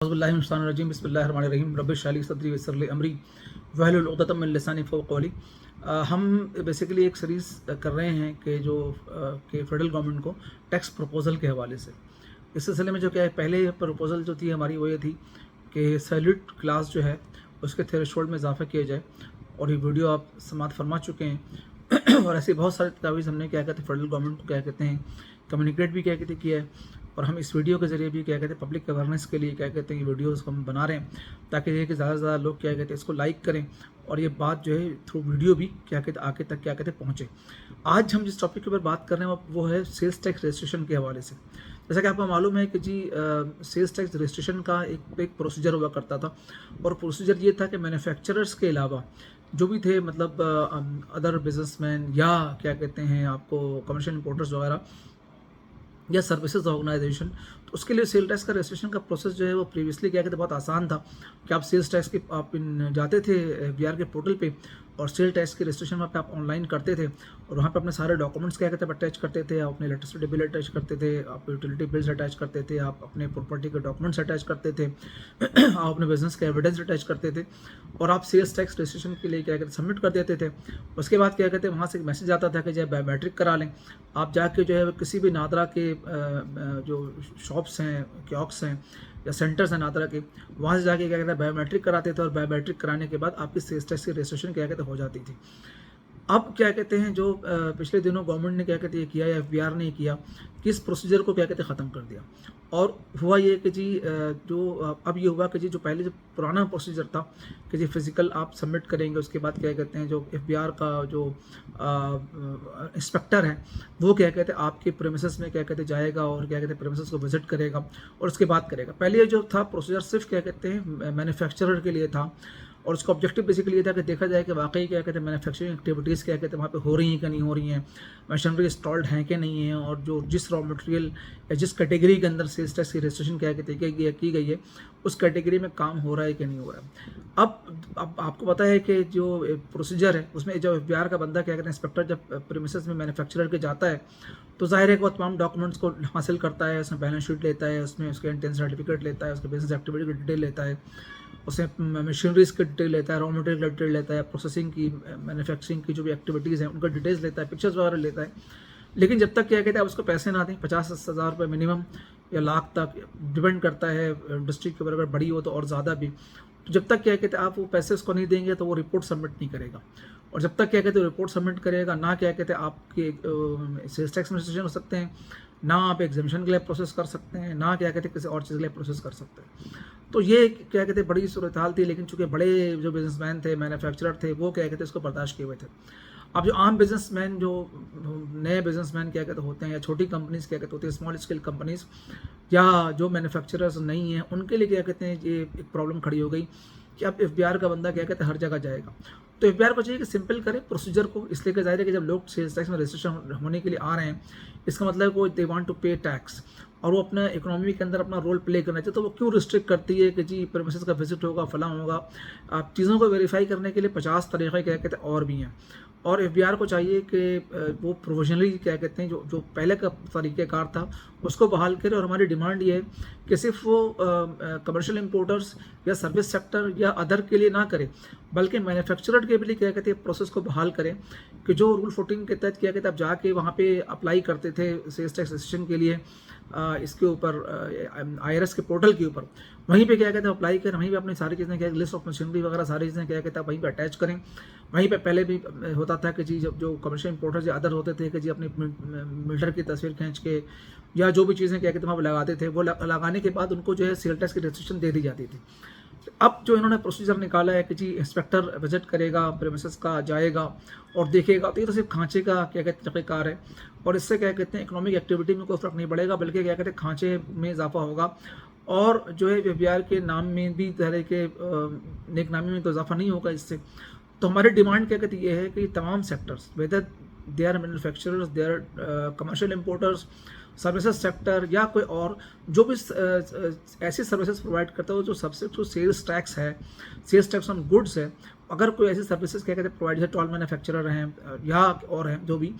बिस्मिल्लाहिर्रहमानिर्रहीम बिस्मिल्लाहिर्रहमानिर्रहीम रब्बिश ली सदरी वयस्सिर ली अमरी वहलुल उक़दतम मिन लिसानी यफ़क़हू क़ौली। हम बेसिकली एक सीरीज़ कर रहे हैं कि जो कि फेडरल गवर्नमेंट को टैक्स प्रपोज़ल के हवाले से, इस सिलसिले में जो क्या है, पहले प्रपोज़ल जो थी हमारी वो ये थी कि सैलरीड क्लास जो है उसके थ्रेशोल्ड में इजाफा किया जाए, और ये वीडियो आप समात फरमा चुके हैं और ऐसी बहुत सारी तजावीज़ हमने क्या कहते हैं फेडरल गवर्नमेंट को क्या कहते हैं कम्युनिकेट भी क्या कहते किया है, और हम इस वीडियो के ज़रिए भी क्या कहते हैं पब्लिक अवेयरनेस के लिए क्या कहते हैं ये वीडियोस हम बना रहे हैं, ताकि ये कि ज़्यादा से ज़्यादा लोग क्या कहते हैं इसको लाइक करें और ये बात जो है थ्रू वीडियो भी क्या कहते हैं आगे तक क्या कहते हैं पहुँचे। आज हम जिस टॉपिक के ऊपर बात कर रहे हैं वो है सेल्स टैक्स रजिस्ट्रेशन के हवाले से। जैसा कि आपको मालूम है कि जी सेल्स टैक्स रजिस्ट्रेशन का एक प्रोसीजर हुआ करता था, और प्रोसीजर ये था कि मैन्युफैक्चरर्स के अलावा जो भी थे, मतलब अदर बिजनेसमैन या क्या कहते हैं आपको कमर्शियल इंपोर्टर्स वगैरह या सर्विसेज ऑर्गेनाइजेशन, तो उसके लिए सेल टैक्स का रजिस्ट्रेशन का प्रोसेस जो है वो प्रीवियसली क्या कहते हैं बहुत आसान था कि आप सेल्स टैक्स के आप जाते थे FBR के पोर्टल पे, और सेल टैक्स की रजिस्ट्रेशन वहाँ पे आप ऑनलाइन करते थे, और वहाँ पे अपने सारे डॉक्यूमेंट्स क्या कहते हैं अटैच करते थे, आप अपने इलेक्ट्रिसिटी बिल अटैच करते थे, आप यूटिलिटी बिल्स अटैच करते थे, आप अपने प्रॉपर्टी के डॉक्यूमेंट्स अटैच करते थे आप अपने बिजनेस के एविडेंस अटैच करते थे, और आप सेल्स टैक्स रजिस्ट्रेशन के लिए क्या कहते हैं सबमिट कर देते थे। उसके बाद क्या कहते हैं वहाँ से एक मैसेज आता था कि जो है बायोमेट्रिक करा लें। आप जाके जो है किसी भी नादरा के जो शॉप्स हैं, कियोस्क हैं या सेंटर्स हैं नादरा के, वहाँ से जाके क्या कहते हैं बायोमेट्रिक कराते थे, और बायोमेट्रिक कराने के बाद आपकी सेल्स टैक्स की रजिस्ट्रेशन क्या कहते हैं हो जाती थी। अब क्या कहते हैं जो पिछले दिनों गवर्नमेंट ने क्या कहते हैं किया या FBR ने किया कि इस प्रोसीजर को क्या कहते हैं ख़त्म कर दिया, और हुआ ये कि जी जो अब ये हुआ कि जी जो पहले जो पुराना प्रोसीजर था कि जी फिज़िकल आप सबमिट करेंगे, उसके बाद क्या कहते हैं जो FBR का जो इंस्पेक्टर है वो क्या कहते हैं आपके प्रेमिसेस में क्या कहते हैं जाएगा, और क्या कहते हैं प्रेमिसेस को विजिट करेगा और उसके बाद करेगा। पहले जो था प्रोसीजर सिर्फ क्या कहते हैं मैन्युफैक्चरर के लिए था, और उसका ऑब्जेक्टिव बेसिकली ये था कि देखा जाए कि वाकई क्या कहते हैं मैन्युफैक्चरिंग एक्टिविटीज़ क्या कहते हैं वहाँ पे हो रही हैं कि नहीं हो रही हैं, मशीनरी इंस्टॉल्ड हैं कि नहीं है, और जो जिस रॉ मटेरियल या जिस कैटेगरी के अंदर सेल्स टैक्स की रजिस्ट्रेशन क्या कहते हैं की गई है उस कैटेगरी में काम हो रहा है कि नहीं हो रहा है। अब आपको पता है कि जो प्रोसीजर है उसमें जो FBR का बंदा क्या कहते हैं इंस्पेक्टर जब प्रीमिसेस में मैन्युफैक्चरर के जाता है, तो जाहिर है कि वो तमाम डॉक्यूमेंट्स को हासिल करता है, उसमें बैलेंस शीट लेता है, उसमें उसके इंटेंस सर्टिफिकेट लेता है, उसके बिजनेस एक्टिविटी की डिटेल लेता है, उसमें मशीनरीज की डिटेल लेता है, रॉ मटेरियल की डिटेल लेता है, प्रोसेसिंग की, मैन्युफैक्चरिंग की जो भी एक्टिविटीज़ हैं उनका डिटेल्स लेता है, पिक्चर्स वगैरह लेता है। लेकिन जब तक क्या कहते हैं आप उसको पैसे ना दें, 50,000 रुपये मिनिमम या लाख तक डिपेंड करता है इंडस्ट्री के ऊपर, अगर बड़ी हो तो और ज़्यादा भी, तो जब तक क्या कहते हैं आप वो पैसे उसको नहीं देंगे तो वो रिपोर्ट सबमिट नहीं करेगा, और जब तक क्या कहते हैं रिपोर्ट सबमिट करेगा ना क्या कहते हैं आपके सेल्स टैक्स में रजिस्ट्रेशन हो सकते हैं, ना आप एग्जामिशन के लिए प्रोसेस कर सकते हैं, ना क्या कहते हैं किसी और चीज़ के लिए प्रोसेस कर सकते हैं। तो ये क्या कहते हैं बड़ी सूरत हाल थी, लेकिन चूंकि बड़े जो बिजनेसमैन थे, मैन्युफैक्चरर थे, वो क्या कहते हैं इसको बर्दाश्त किए हुए थे। अब जो आम बिजनेसमैन, जो नए बिजनेसमैन क्या कहते होते हैं, या छोटी कंपनीज क्या कहते होते हैं, स्मॉल स्केल कंपनीज, या जो मैन्युफैक्चरर्स नहीं हैं, उनके लिए क्या कहते हैं ये एक प्रॉब्लम खड़ी हो गई कि अब FBR का बंदा क्या कहते हैं हर जगह जाएगा। तो FBR को चाहिए कि सिंपल करे प्रोसीजर को, इसलिए कि जाहिर है कि जब लोग सेल्स टैक्स में रजिस्ट्रेशन होने के लिए आ रहे हैं, इसका मतलब वो दे वांट टू पे टैक्स, और वो अपना इकोनॉमी के अंदर अपना रोल प्ले करना चाहिए, तो वो क्यों रिस्ट्रिक्ट करती है कि जी प्रेमिसेस का विजिट होगा, फला होगा। आप चीज़ों को वेरीफाई करने के लिए 50 तरीक़े क्या कहते हैं और भी हैं, और FBR को चाहिए कि वो प्रोविजनली क्या कहते हैं जो पहले का तरीक़ेकार था उसको बहाल करे, और हमारी डिमांड ये है कि सिर्फ वो कमर्शियल इंपोर्टर्स या सर्विस सेक्टर या अदर के लिए ना करे, बल्कि मैन्युफैक्चरर के भी क्या कहते हैं प्रोसेस को बहाल करें कि जो रूल 14 के तहत क्या कहते हैं आप जाके वहाँ पे अप्लाई करते थे सेल्स टैक्स रजिस्ट्रेशन के लिए, इसके ऊपर IRS के पोर्टल के ऊपर, वहीं पे क्या कहते हैं अप्लाई करें, वहीं पे अपनी सारी चीज़ें क्या लिस्ट ऑफ मशीनरी वगैरह सारी चीज़ें क्या कहते हैं वहीं पे अटैच करें। वहीं पे पहले भी होता था कि जी जो कमर्शियल इंपोर्टर्स या अदर होते थे कि जी अपनी मीटर की तस्वीर खींच के या जो भी चीज़ें क्या कहते हैं वहाँ लगाते थे, वो लगाने के बाद उनको जो है सेल टैक्स की रजिस्ट्रेशन दे दी जाती थी। अब जो इन्होंने प्रोसीजर निकाला है कि जी इंस्पेक्टर विजिट करेगा, प्रेमिसेस का जाएगा और देखेगा, तो ये तो सिर्फ खांचे का क्या कहते हैं तरीक़ाकार है, और इससे क्या कहते हैं इकोनॉमिक एक्टिविटी में कोई फ़र्क नहीं पड़ेगा, बल्कि क्या कहते हैं खांचे में इजाफा होगा, और जो है FBR के नाम में भी तरह के नेकनामी में तो इजाफा नहीं होगा इससे। तो हमारी डिमांड क्या कहती है कि तमाम sectors, whether they are manufacturers, they are commercial importers, services sector या कोई और जो भी ऐसी सर्विसेज प्रोवाइड करता हो जो सब्जेक्ट टू सेल्स टैक्स है, सेल्स टैक्स ऑन गुड्स है, अगर कोई ऐसी सर्विसेज क्या कहते हैं प्रोवाइड है, टॉल मैन्युफैक्चरर हैं या और हैं जो भी,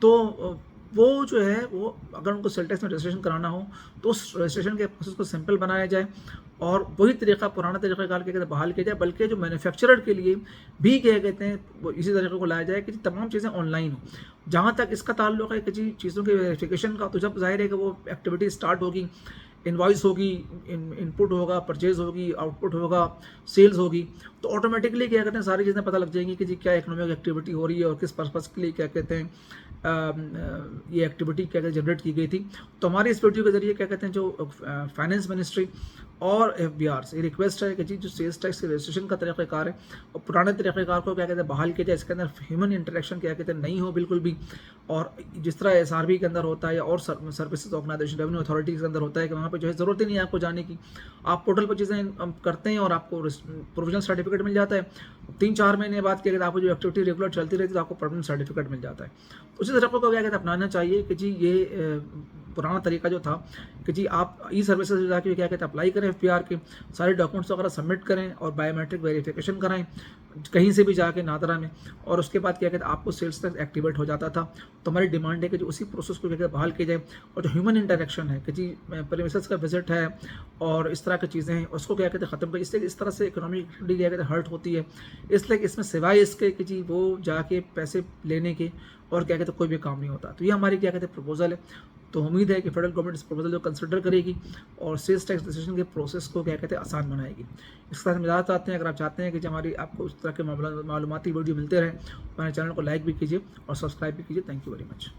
तो वो जो है वो अगर उनको सेल टैक्स में रजिस्ट्रेशन कराना हो तो उस रजिस्ट्रेशन के प्रोसेस को सिंपल बनाया जाए और वही तरीका पुराना तरीका क्या कहते हैं बहाल किया जाए, बल्कि जो मैन्युफैक्चरर के लिए भी क्या कहते हैं वो इसी तरीके को लाया जाए कि तमाम चीज़ें ऑनलाइन हो। जहाँ तक इसका ताल्लुक है कि जी चीज़ों के वेरिफिकेशन का, तो जब जाहिर है कि वो एक्टिविटी स्टार्ट होगी, इनवॉइस होगी, इनपुट होगा, परचेज होगी, आउटपुट होगा, सेल्स होगी, तो ऑटोमेटिकली क्या कहते हैं सारी चीज़ें पता लग जाएंगी कि जी क्या इकोनॉमिक एक्टिविटी हो रही है और किस पर्पज़ के लिए क्या कहते हैं ये एक्टिविटी क्या कहते हैं जनरेट की गई थी। तो हमारी इस वीडियो के जरिए क्या कहते हैं जो फाइनेंस मिनिस्ट्री और FBR से रिक्वेस्ट है कि जी जो सेल्स टैक्स के रजिस्ट्रेशन का तरीक़ाकार है और पुराने तरीक़ाकार को क्या कहते हैं बहाल किया जाए, इसके अंदर ह्यूमन इंटरेक्शन क्या कहते हैं नहीं हो बिल्कुल भी, और जिस तरह SRB के अंदर होता है या और सर्विसेज ऑर्गेनाइजेशन रेवेन्यू अथॉरिटी के अंदर होता है कि वहाँ पे जो है ज़रूरत ही नहीं है आपको जाने की, आप पोर्टल पर चीज़ें करते हैं और आपको प्रोविजनल सर्टिफिकेट मिल जाता है। 3-4 महीने बाद क्या कहते हैं आपको जो एक्टिविटी रेगुलर चलती रहती है तो आपको परमानेंट सर्टिफिकेट मिल जाता है। उसी तरह को क्या कहते हैं अपनाना चाहिए कि जी ये पुराना तरीका जो था कि जी आप ई सर्विसेज में जाके क्या कहते हैं अप्लाई करें FBR के सारे डॉक्यूमेंट्स वगैरह सबमिट करें और बायोमेट्रिक वेरिफिकेशन कराएं कहीं से भी जाके नादरा में, और उसके बाद क्या कहते हैं आपको सेल्स टैक्स एक्टिवेट हो जाता था। तो हमारी डिमांड है कि जो उसी प्रोसेस को क्या कहते हैं बहाल किया जाए और जो ह्यूमन इंटरेक्शन है कि जी प्रीमिसेस का विजिट है और इस तरह की चीज़ें हैं उसको क्या कहते हैं ख़त्म कर, इससे इस तरह से इकोनॉमिक एक्टिविटी क्या कहते हैं हर्ट होती है। इसलिए इसमें सिवाय इसके कि जी वो जाके पैसे लेने के और क्या कहते हैं कोई भी काम नहीं होता। तो ये हमारी क्या कहते हैं प्रपोजल है। तो उम्मीद है कि फेडरल गवर्नमेंट इस प्रपोजल को कंसिडर करेगी और सेल्स टैक्स रजिस्ट्रेशन के प्रोसेस को क्या कहते हैं आसान बनाएगी। इसके साथ हम बताना चाहते हैं अगर आप चाहते हैं कि जो हमारी आपको इस तरह के मालूमाती वीडियो मिलते रहे, हमारे चैनल को लाइक भी कीजिए और सब्सक्राइब भी कीजिए। Thank you very much.